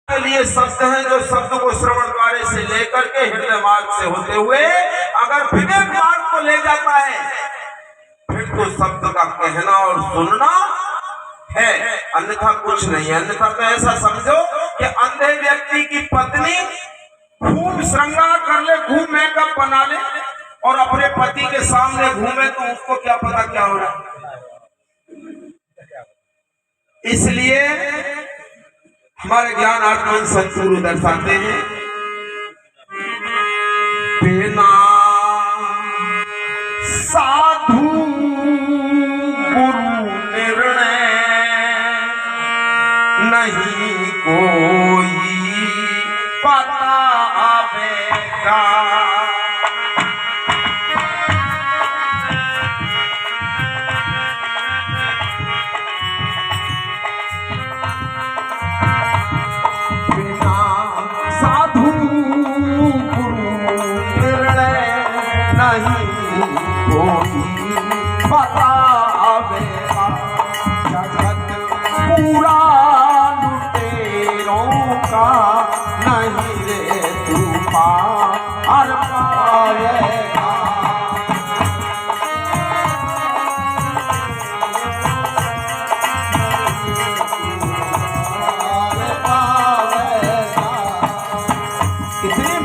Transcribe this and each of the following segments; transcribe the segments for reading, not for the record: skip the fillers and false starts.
के लिए शब्द हैं जो शब्द को श्रवण द्वारे से लेकर के हृदय मार्ग से होते हुए अगर विवेक मार्ग को ले जाता है, फिर तो शब्द का कहना और सुनना है, अन्यथा कुछ नहीं। अन्यथा तो ऐसा समझो कि अंधे व्यक्ति की पत्नी खूब श्रृंगार कर ले, खूब मेकअप बना ले और अपने पति के सामने घूमे तो उसको क्या पता क्या हो रहा है। इसलिए हमारे ज्ञान आत्मान सतगुरु दर्शाते हैं, बिना साधु गुरु निर्णय नहीं कोई बतावेगा।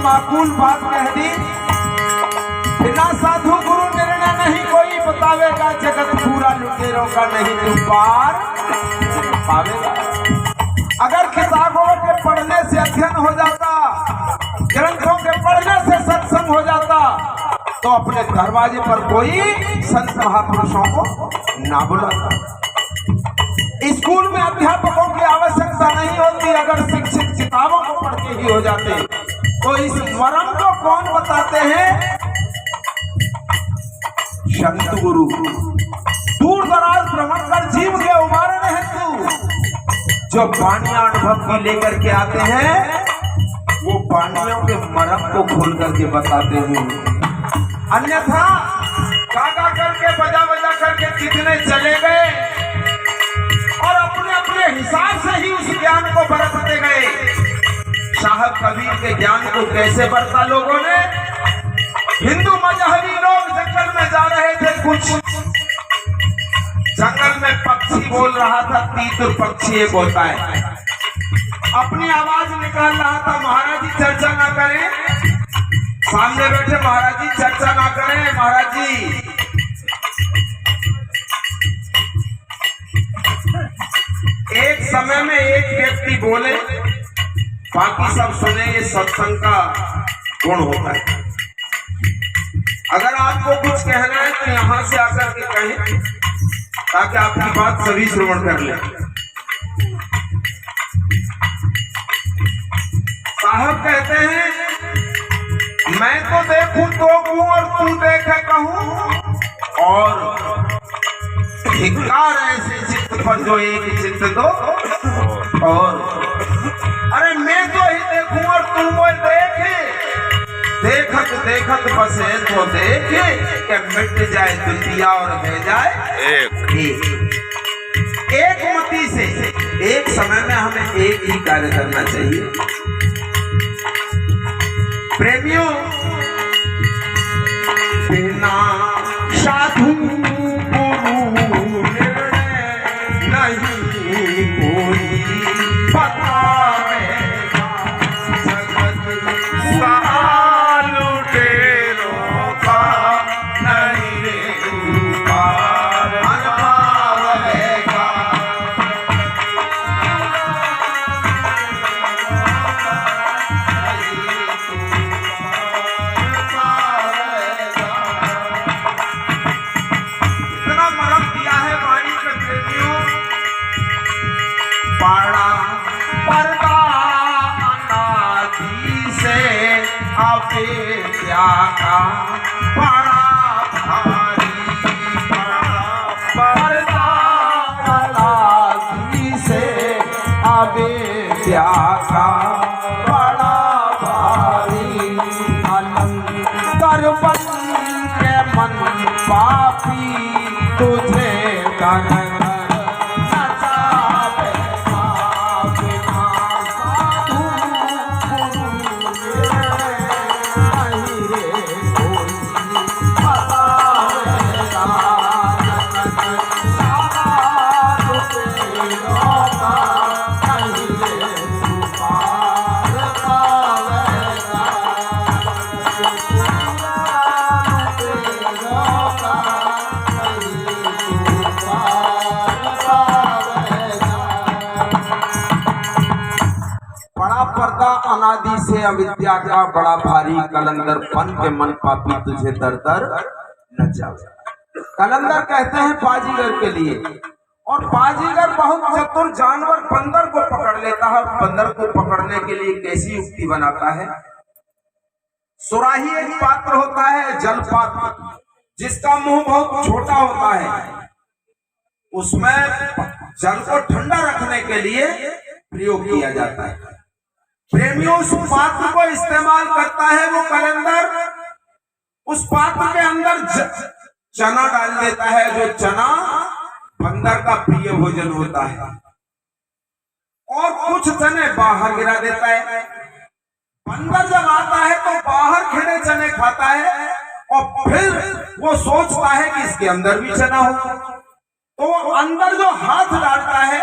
माकूल बात कह दी, बिना साधु गुरु निर्णय नहीं कोई बतावेगा, जगत पूरा लुटेरों का नहीं तू पार पावेगा। अगर किताबों के पढ़ने से अध्ययन हो जाता, ग्रंथों के पढ़ने से सत्संग हो जाता, तो अपने दरवाजे पर कोई संत महापुरुषों को ना बुलाता। स्कूल में अध्यापकों की आवश्यकता नहीं होती, अगर शिक्षक किताबों को पढ़ के ही हो जाते। तो इस मर्म को कौन बताते हैं? संत गुरु। दूर दराज भ्रमण कर जीव के उबारने हैं तू, जो वाणियां अनुभव को लेकर के आते हैं, वो वाणियों के मर्म को खोल करके बताते हैं। अन्यथा गागा करके बजा बजा करके कितने चले गए और अपने अपने हिसाब से ही उस ज्ञान को बरतते गए। साहब कबीर के ज्ञान को कैसे बरता लोगों ने? हिंदू मजहबी लोग जंगल में जा रहे थे, कुछ जंगल में पक्षी बोल रहा था, तीतर पक्षी एक होता है, अपनी आवाज निकाल रहा था। महाराज जी चर्चा ना करें, सामने बैठे महाराज जी चर्चा ना करें, महाराज जी। एक समय में एक व्यक्ति बोले, बाकी सब सुने। ये सत्संग का गुण होता है। अगर आपको कुछ कहना है तो यहां से आकर के कहें, ताकि आपकी बात सभी श्रवण कर ले। साहब कहते हैं, मैं तो देखूं तो कहूं और तू देखे कहूं, और धिक्कार ऐसे चित्त पर जो एक चित्त दो। और अरे मैं तो ही देखूं और तू वो देखे, देखत देखत बसे तो देखे कि मिट जाए दुनिया और रह जाए एक मती से। एक समय में हमें एक ही कार्य करना चाहिए। प्रेमियों, बिना साधु गुरु निर्णय नहीं कोई बतावेगा, जगत लुटेरों का नहीं पार पावेगा। इतना मरम दिया है वाणी के प्रेमियों, पाड़ा पर्दा अनादि से अपेक्षा का बड़ा भारी, पर्दा अनादि से अपेक्षा का बड़ा भारी। अलंकार बन के मन पापी तुझे कर नचावेगा, बिना साधु बड़ा पर्दा अनादि से अविद्या का बड़ा भारी कलंदर बन के मन पापी तुझे दर दर न जावे। कलंदर कहते हैं बाजीगर के लिए, और बाजीगर बहुत चतुर जानवर बंदर को पकड़ लेता है। बंदर को पकड़ने के लिए कैसी युक्ति बनाता है? सुराही एक पात्र होता है, जल पात्र, जिसका मुंह बहुत छोटा होता है। उसमें जल को ठंडा रखने के लिए प्रयोग किया जाता है। प्रेमियों उस पात्र को इस्तेमाल करता है वो कलंदर। उस पात्र के अंदर चना डाल देता है, जो चना बंदर का प्रिय भोजन होता है, और कुछ चने बाहर गिरा देता है। बंदर जब आता है तो बाहर खिले चने खाता है, और फिर वो सोचता है कि इसके अंदर भी चना हो, तो वो अंदर जो हाथ डालता है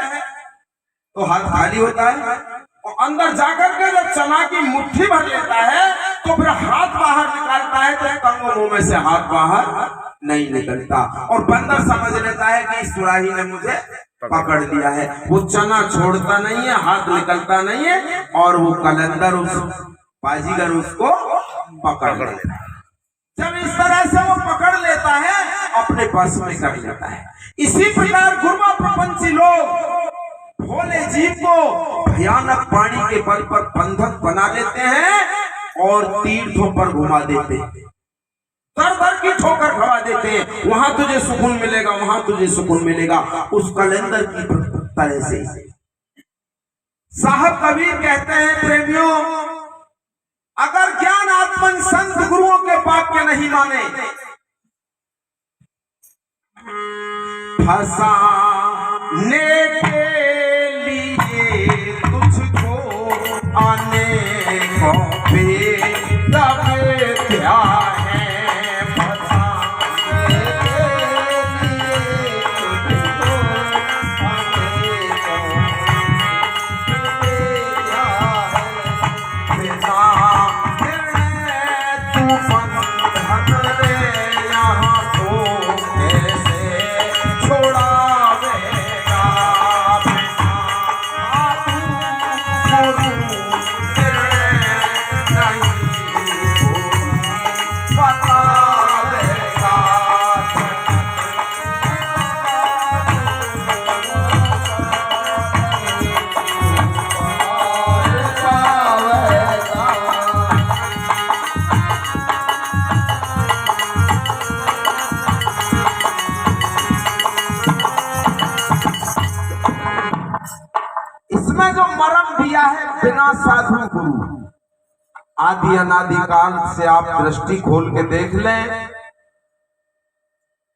तो हाथ खाली होता है, और अंदर जाकर के जब चना की मुट्ठी भर लेता है तो फिर हाथ बाहर निकालता है, तो तंग मुंह में से हाथ बाहर नहीं निकलता, और बंदर समझ लेता है कि इस सुराही ने मुझे पकड़ लिया है। वो चना छोड़ता नहीं है, हाथ निकलता नहीं है, और वो कलंदर उस बाजीगर उसको पकड़ लेता है। जब इस तरह से वो पकड़ लेता है, अपने बस में कर लेता है। इसी प्रकार गुरुआ प्रपंची लोग भोले जीव को भयानक पानी के बल पर बंधक बना लेते हैं और तीर्थों पर घुमा देते हैं, दर दर की ठोकर खवा देते हैं। वहां तुझे सुकून मिलेगा, वहां तुझे सुकून मिलेगा, उस कलंदर की तरह से। साहब कबीर कहते हैं, प्रेमियों, अगर ज्ञान आत्मन संत गुरुओं के वाक्य नहीं माने, फंसाने के लिए तुझको आने को भी तब क्या है, फंसाने के लिए तुझको आने को क्या है, बिना तू बंधन रे यहाँ तो कैसे छोड़ावेगा, बिना तू नहीं बतावेगा। इसमें जो मरम दिया है, बिना साधु गुरु, आदि अनादि काल से आप दृष्टि खोल के देख लें,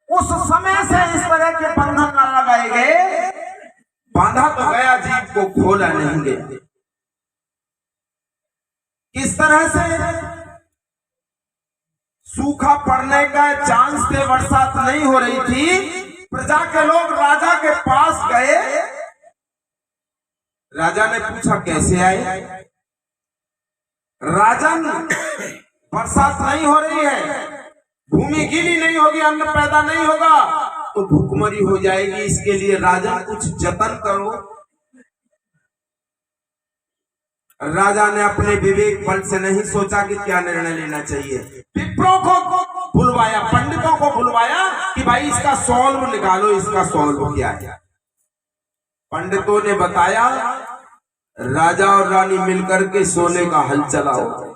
उस समय से इस तरह के बंधन न लगाए गए। बांधा तो गया, जीव को खोला नहीं गया। किस तरह से? सूखा पड़ने का चांस थे, बरसात नहीं हो रही थी, प्रजा के लोग राजा के पास गए। राजा ने पूछा कैसे आए? राजन, बरसात नहीं हो रही है, भूमि गीली नहीं होगी, अन्न पैदा नहीं होगा तो भूखमरी हो जाएगी, इसके लिए राजन कुछ जतन करो। राजा ने अपने विवेक बल से नहीं सोचा कि क्या निर्णय लेना चाहिए। विप्रों को बुलवाया, पंडितों को बुलवाया कि भाई इसका सॉल्व निकालो, इसका सॉल्व क्या है। पंडितों ने बताया, राजा और रानी मिलकर के सोने का हल चलाओ,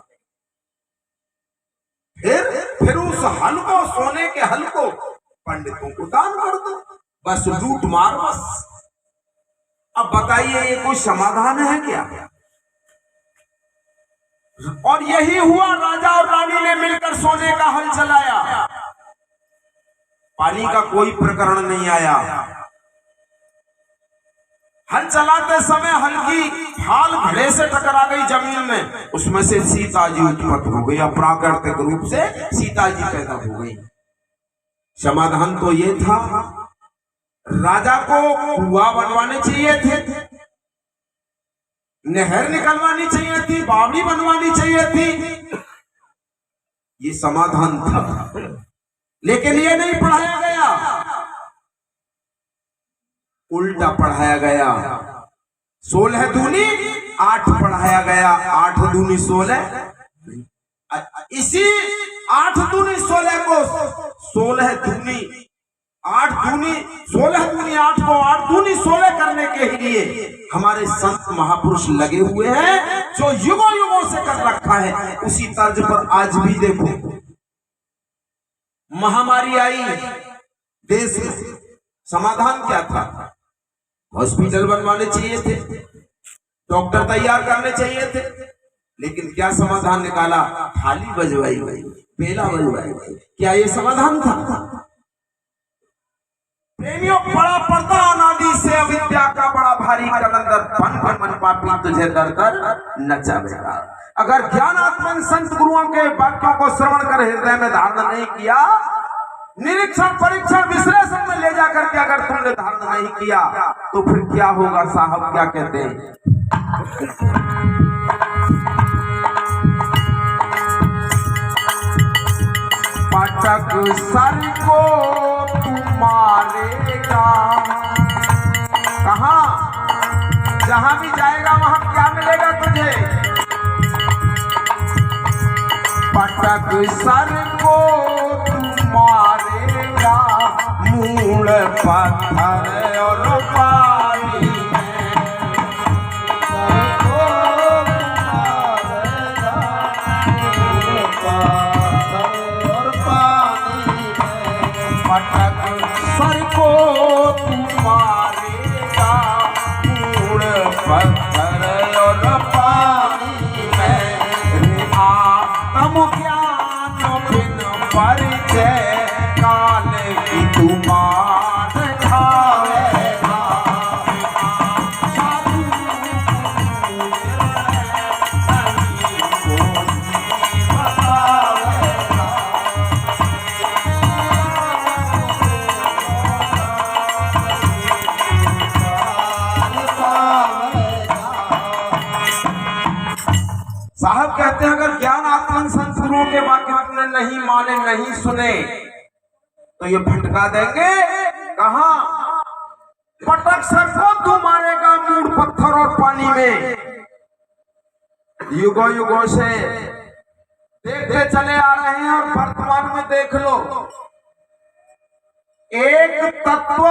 फिर उस हल को, सोने के हल को पंडितों को दान कर दो, बस लूट मार बस। अब बताइए ये कोई समाधान है क्या? और यही हुआ, राजा और रानी ने मिलकर सोने का हल चलाया, पानी का कोई प्रकरण नहीं आया। हल चलाते समय हल्की फाल घड़े से टकरा गई जमीन में, उसमें से सीता जी उत्पन्न हो गई, प्राकृतिक रूप से सीता जी पैदा हो गई। समाधान तो ये था, राजा को कुआं बनवाने चाहिए थे, नहर निकलवानी चाहिए थी, बावड़ी बनवानी चाहिए थी, ये समाधान था। लेकिन ये नहीं पढ़ाया गया, उल्टा पढ़ाया गया। 16 दूनी 8 पढ़ाया गया, 8 दूनी 16। इसी 8 दूनी 16 को 16 दूनी 8 दूनी 16 दूनी 8 को 8 दूनी 16 करने के लिए हमारे संत महापुरुष लगे हुए हैं, जो युगों युगों से कर रखा है। उसी तर्ज पर आज भी देखो, महामारी आई देश में, समाधान क्या था? हॉस्पिटल बनवाने चाहिए थे, डॉक्टर तैयार करने चाहिए थे, लेकिन क्या समाधान निकाला? थाली बजवाई भाई, बेला बजवाई। क्या ये समाधान था? प्रेमियों, बड़ा पर्दा अनादि से अविद्या का बड़ा भारी कलंदर, बन मन पापी तुझे दर दर नचावेगा। अगर ज्ञानात्मन संत गुरुओं के वाक्यों को श्रवण कर हृदय में धारण नहीं किया, निरीक्षण परीक्षण विश्लेषण में ले जाकर के अगर तुमने धारण नहीं किया, तो फिर क्या होगा? साहब क्या कहते हैं? पाठक सर को तू मारेगा, कहां जहां भी जाएगा वहां क्या मिलेगा तुझे? पाठक सर को तू मारेगा, मूल पत्थर और पानी सर को तू मारेगा, मूल पत्थर और पानी में। आत्म ज्ञान बिन परिचय, काल की तू मान खावेगा। साहब कहते हैं, अगर ज्ञान आत्मन संत गुरुओं के वाक्य तुमने नहीं माने, नहीं सुने, तो ये भटका देंगे। कहां? पटक सर को तू मारेगा, मूड पत्थर और पानी में। युगों युगों से देखते चले आ रहे हैं और वर्तमान में देख लो, एक तत्व